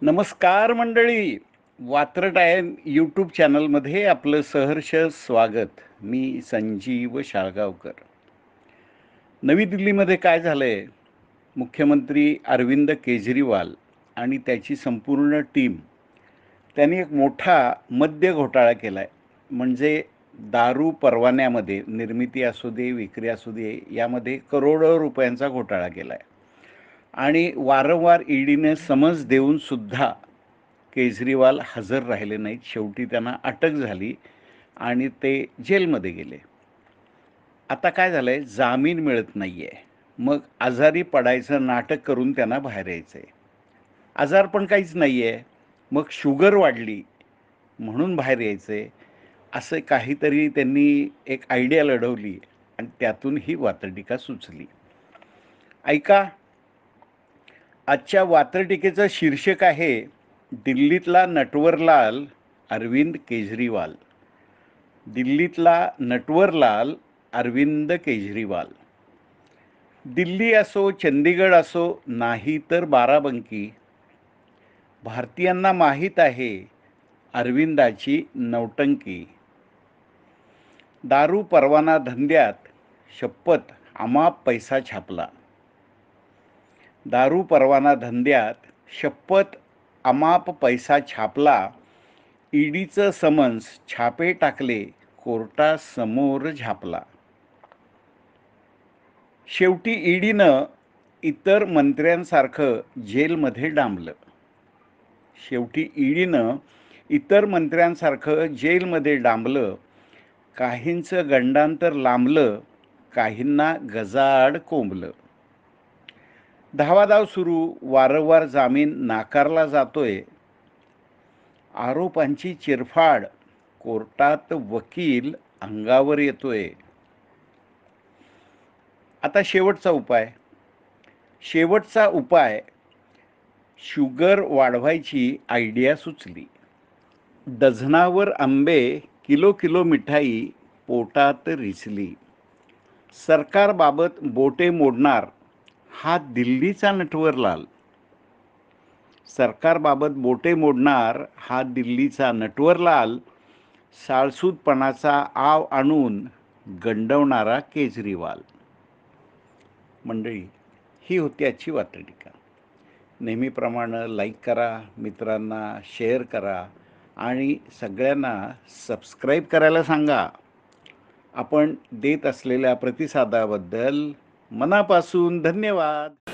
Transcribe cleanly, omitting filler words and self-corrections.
नमस्कार मंडळी. वात्र time YouTube चॅनलमध्ये आपलं सहर्ष स्वागत. मी संजीव शाळगावकर. नवी दिल्लीमध्ये काय झालंय, मुख्यमंत्री अरविंद केजरीवाल आणि त्याची संपूर्ण टीम त्यांनी एक मोठा मद्य घोटाळा केला आहे. म्हणजे दारू परवान्यामध्ये निर्मिती असू दे, विक्री असू दे, यामध्ये करोडो रुपयांचा घोटाळा केला आहे. आणि वारंवार ईडीने समन्स देऊन सुद्धा केजरीवाल हजर राहिले नाहीत. शेवटी त्यांना अटक झाली आणि ते जेलमध्ये गेले. आता काय झालंय, जामीन मिळत नाहीये. मग आजारी पडायचं नाटक करून त्यांना बाहेर यायचंय. आजार पण काहीच नाहीये, मग शुगर वाढली म्हणून बाहेर यायचंय. असं काहीतरी त्यांनी एक आयडिया लढवली आणि त्यातून ही वात्रटिका सुचली. ऐका, आजच्या वात्रटिकेचं शीर्षक आहे, दिल्लीतला नटवरलाल अरविंद केजरीवाल. दिल्लीतला नटवरलाल अरविंद केजरीवाल. दिल्ली असो, चंदीगड असो, नाही तर बाराबंकी, भारतीयांना माहीत आहे अरविंदाची नौटंकी. दारू परवाना धंद्यात शपथ अमाप पैसा छापला. दारू परवाना धंद्यात शपथ अमाप पैसा छापला. ईडीचं समन्स छापे टाकले, कोर्टासमोर झापला. शेवटी ईडीनं इतर मंत्र्यांसारखं जेलमध्ये डांबलं. जेलमध्ये डांबलं. काहींचं गंडांतर लांबलं, काहींना गजाआड कोंबलं. धावाधाव सुरू, वारंवार जामीन नाकारला जातोय. आरोपांची चिरफाड, कोर्टात वकील अंगावर येतोय. आता शेवटचा उपाय शुगर वाढवायची आयडिया सुचली. डझनावर आंबे, किलो मिठाई पोटात रिचली. सरकारबाबत बोटे मोडणार हा दिल्लीचा नटवरलाल. साळसूदपणाचा आव आणून गंडवणारा केजरीवाल. मंडळी, ही होती आजची वात्रटिका. नेहमीप्रमाणे लाईक करा, मित्रांना शेअर करा आणि सगळ्यांना सबस्क्राईब करायला सांगा. आपण देत असलेल्या प्रतिसादाबद्दल मनापासून धन्यवाद.